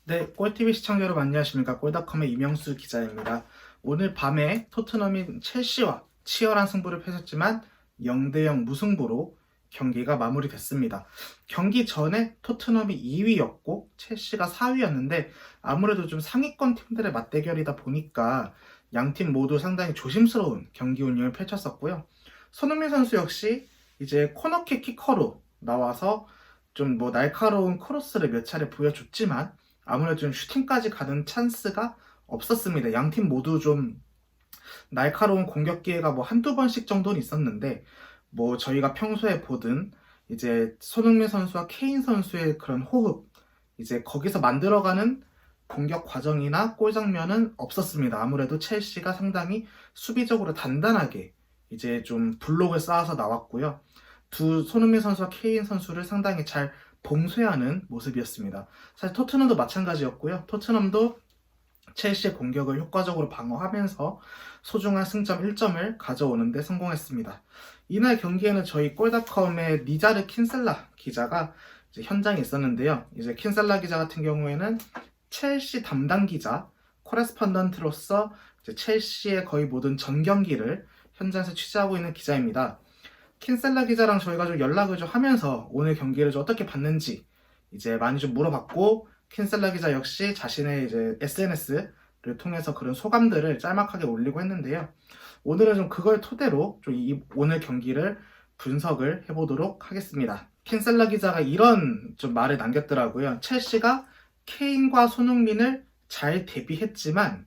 네, 꼴TV 시청자 여러분 안녕하십니까. 골닷컴의 이명수 기자입니다. 오늘 밤에 토트넘이 첼시와 치열한 승부를 펼쳤지만 0대0 무승부로 경기가 마무리됐습니다. 경기 전에 토트넘이 2위였고 첼시가 4위였는데 아무래도 좀 상위권 팀들의 맞대결이다 보니까 양팀 모두 상당히 조심스러운 경기 운영을 펼쳤었고요. 손흥민 선수 역시 이제 코너킥 키커로 나와서 좀 날카로운 크로스를 몇 차례 보여줬지만 아무래도 좀 슈팅까지 가는 찬스가 없었습니다. 양 팀 모두 좀 날카로운 공격 기회가 한두 번씩 정도는 있었는데 저희가 평소에 보던 이제 손흥민 선수와 케인 선수의 그런 호흡, 이제 거기서 만들어가는 공격 과정이나 골 장면은 없었습니다. 아무래도 첼시가 상당히 수비적으로 단단하게 이제 좀 블록을 쌓아서 나왔고요. 두 손흥민 선수와 케인 선수를 상당히 잘 봉쇄하는 모습이었습니다. 사실 토트넘도 마찬가지였고요. 토트넘도 첼시의 공격을 효과적으로 방어하면서 소중한 승점 1점을 가져오는데 성공했습니다. 이날 경기에는 저희 골닷컴의 리자르 킨셀라 기자가 이제 현장에 있었는데요. 이제 킨셀라 기자 같은 경우에는 첼시 담당 기자, 코레스펀던트로서 이제 첼시의 거의 모든 전 경기를 현장에서 취재하고 있는 기자입니다. 킨셀라 기자랑 저희가 좀 연락을 좀 하면서 오늘 경기를 좀 어떻게 봤는지 이제 많이 좀 물어봤고, 킨셀라 기자 역시 자신의 이제 SNS를 통해서 그런 소감들을 짤막하게 올리고 했는데요. 오늘은 좀 그걸 토대로 좀 오늘 경기를 분석을 해보도록 하겠습니다. 킨셀라 기자가 이런 좀 말을 남겼더라고요. 첼시가 케인과 손흥민을 잘 대비했지만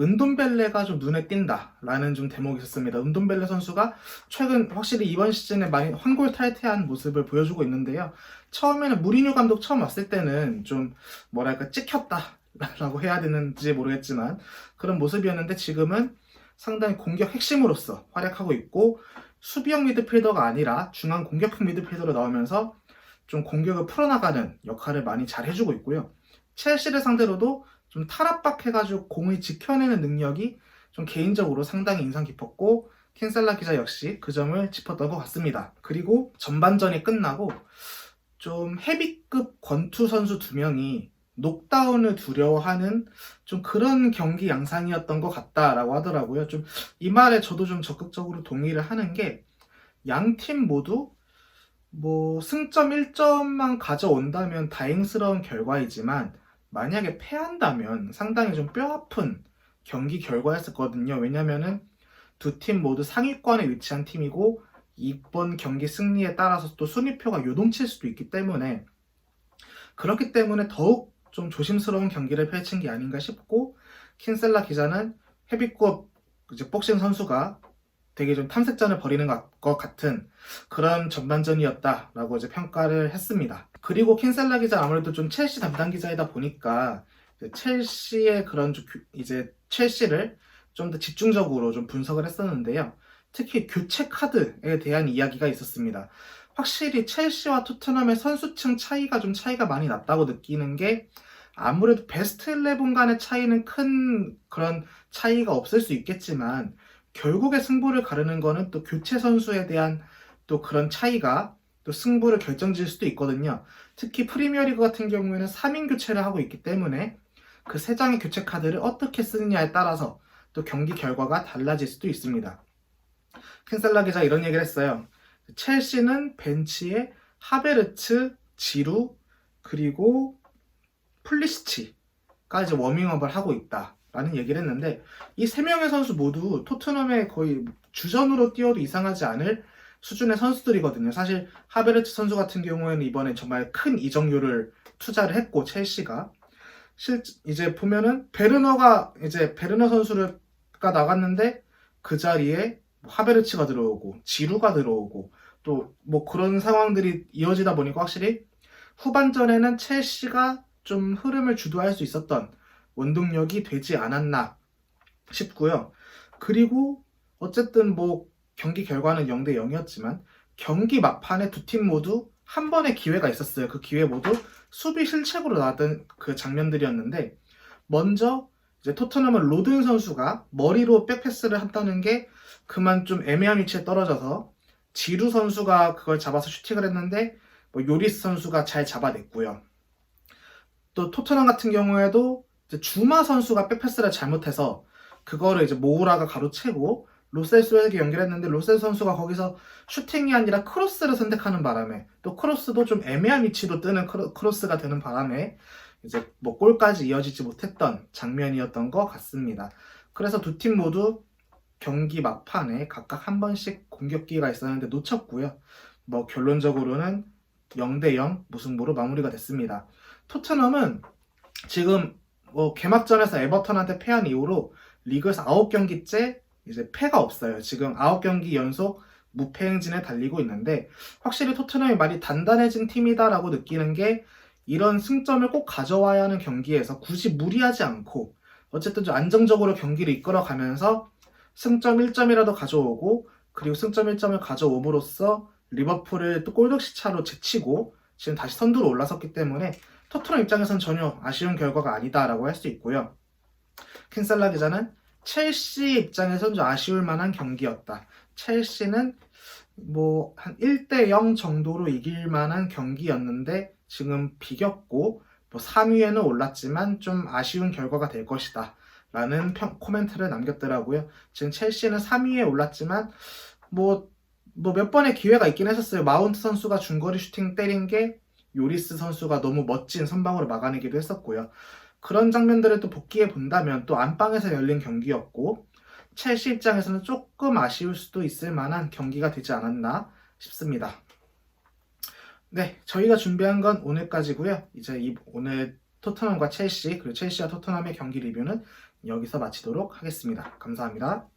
은돔벨레가 좀 눈에 띈다라는 좀 대목이 있었습니다. 은돔벨레 선수가 최근 확실히 이번 시즌에 많이 환골탈태한 모습을 보여주고 있는데요. 처음에는 무리뉴 감독 처음 왔을 때는 좀 찍혔다라고 해야 되는지 모르겠지만 그런 모습이었는데 지금은 상당히 공격 핵심으로서 활약하고 있고 수비형 미드필더가 아니라 중앙 공격형 미드필더로 나오면서 좀 공격을 풀어나가는 역할을 많이 잘 해주고 있고요. 첼시를 상대로도 좀 탈압박해가지고 공을 지켜내는 능력이 좀 개인적으로 상당히 인상 깊었고 킨셀라 기자 역시 그 점을 짚었던 것 같습니다. 그리고 전반전이 끝나고 좀 헤비급 권투 선수 2명이 녹다운을 두려워하는 좀 그런 경기 양상이었던 것 같다라고 하더라고요. 좀 이 말에 저도 좀 적극적으로 동의를 하는 게 양 팀 모두 승점 1점만 가져온다면 다행스러운 결과이지만 만약에 패한다면 상당히 좀 뼈아픈 경기 결과였었거든요. 왜냐면은 두 팀 모두 상위권에 위치한 팀이고 이번 경기 승리에 따라서 또 순위표가 요동칠 수도 있기 때문에 그렇기 때문에 더욱 좀 조심스러운 경기를 펼친 게 아닌가 싶고, 킨셀라 기자는 헤비급 이제 복싱 선수가 되게 좀 탐색전을 벌이는 것 같은 그런 전반전이었다라고 이제 평가를 했습니다. 그리고 킨셀라 기자 아무래도 좀 첼시 담당 기자이다 보니까 첼시의 그런 이제 첼시를 좀 더 집중적으로 좀 분석을 했었는데요. 특히 교체 카드에 대한 이야기가 있었습니다. 확실히 첼시와 토트넘의 선수층 차이가 많이 났다고 느끼는 게 아무래도 베스트 11 간의 차이는 큰 그런 차이가 없을 수 있겠지만 결국에 승부를 가르는 거는 또 교체 선수에 대한 또 그런 차이가 또 승부를 결정질 수도 있거든요. 특히 프리미어리그 같은 경우에는 3인 교체를 하고 있기 때문에 그 3장의 교체 카드를 어떻게 쓰느냐에 따라서 또 경기 결과가 달라질 수도 있습니다. 킨셀라 기자 이런 얘기를 했어요. 첼시는 벤치에 하베르츠, 지루, 그리고 플리시치가 이제 워밍업을 하고 있다라는 얘기를 했는데 이 3명의 선수 모두 토트넘의 거의 주전으로 뛰어도 이상하지 않을 수준의 선수들이거든요. 사실 하베르츠 선수 같은 경우에는 이번에 정말 큰 이적료를 투자를 했고 첼시가 이제 보면은 베르너 선수가 나갔는데 그 자리에 하베르츠가 들어오고 지루가 들어오고 또 그런 상황들이 이어지다 보니까 확실히 후반전에는 첼시가 좀 흐름을 주도할 수 있었던 원동력이 되지 않았나 싶고요. 그리고 어쨌든 경기 결과는 0대 0이었지만 경기 막판에 두 팀 모두 한 번의 기회가 있었어요. 그 기회 모두 수비 실책으로 나왔던 그 장면들이었는데 먼저 이제 토트넘은 로든 선수가 머리로 백패스를 한다는 게 그만 좀 애매한 위치에 떨어져서 지루 선수가 그걸 잡아서 슈팅을 했는데 요리스 선수가 잘 잡아냈고요. 또 토트넘 같은 경우에도 이제 주마 선수가 백패스를 잘못해서 그거를 이제 모우라가 가로채고 로셀스에게 연결했는데 로셀스 선수가 거기서 슈팅이 아니라 크로스를 선택하는 바람에 또 크로스도 좀 애매한 위치로 뜨는 크로스가 되는 바람에 이제 뭐 골까지 이어지지 못했던 장면이었던 것 같습니다. 그래서 두 팀 모두 경기 막판에 각각 한 번씩 공격기가 있었는데 놓쳤고요. 뭐 결론적으로는 0대0 무승부로 마무리가 됐습니다. 토트넘은 지금 뭐 개막전에서 에버턴한테 패한 이후로 리그에서 9경기째 이제 패가 없어요. 지금 9경기 연속 무패 행진에 달리고 있는데 확실히 토트넘이 많이 단단해진 팀이다라고 느끼는 게 이런 승점을 꼭 가져와야 하는 경기에서 굳이 무리하지 않고 어쨌든 좀 안정적으로 경기를 이끌어가면서 승점 1점이라도 가져오고 그리고 승점 1점을 가져옴으로써 리버풀을 또 골득시 차로 제치고 지금 다시 선두로 올라섰기 때문에 토트넘 입장에선 전혀 아쉬운 결과가 아니다라고 할 수 있고요. 킨셀라 기자는 첼시 입장에선 좀 아쉬울 만한 경기였다. 첼시는 뭐 한 1대0 정도로 이길 만한 경기였는데 지금 비겼고 뭐 3위에는 올랐지만 좀 아쉬운 결과가 될 것이다 라는 코멘트를 남겼더라고요. 지금 첼시는 3위에 올랐지만 뭐 몇 번의 기회가 있긴 했었어요. 마운트 선수가 중거리 슈팅 때린 게 요리스 선수가 너무 멋진 선방으로 막아내기도 했었고요. 그런 장면들을 또 복귀해 본다면 또 안방에서 열린 경기였고 첼시 입장에서는 조금 아쉬울 수도 있을 만한 경기가 되지 않았나 싶습니다. 네, 저희가 준비한 건 오늘까지고요. 이제 오늘 토트넘과 첼시 그리고 첼시와 토트넘의 경기 리뷰는 여기서 마치도록 하겠습니다. 감사합니다.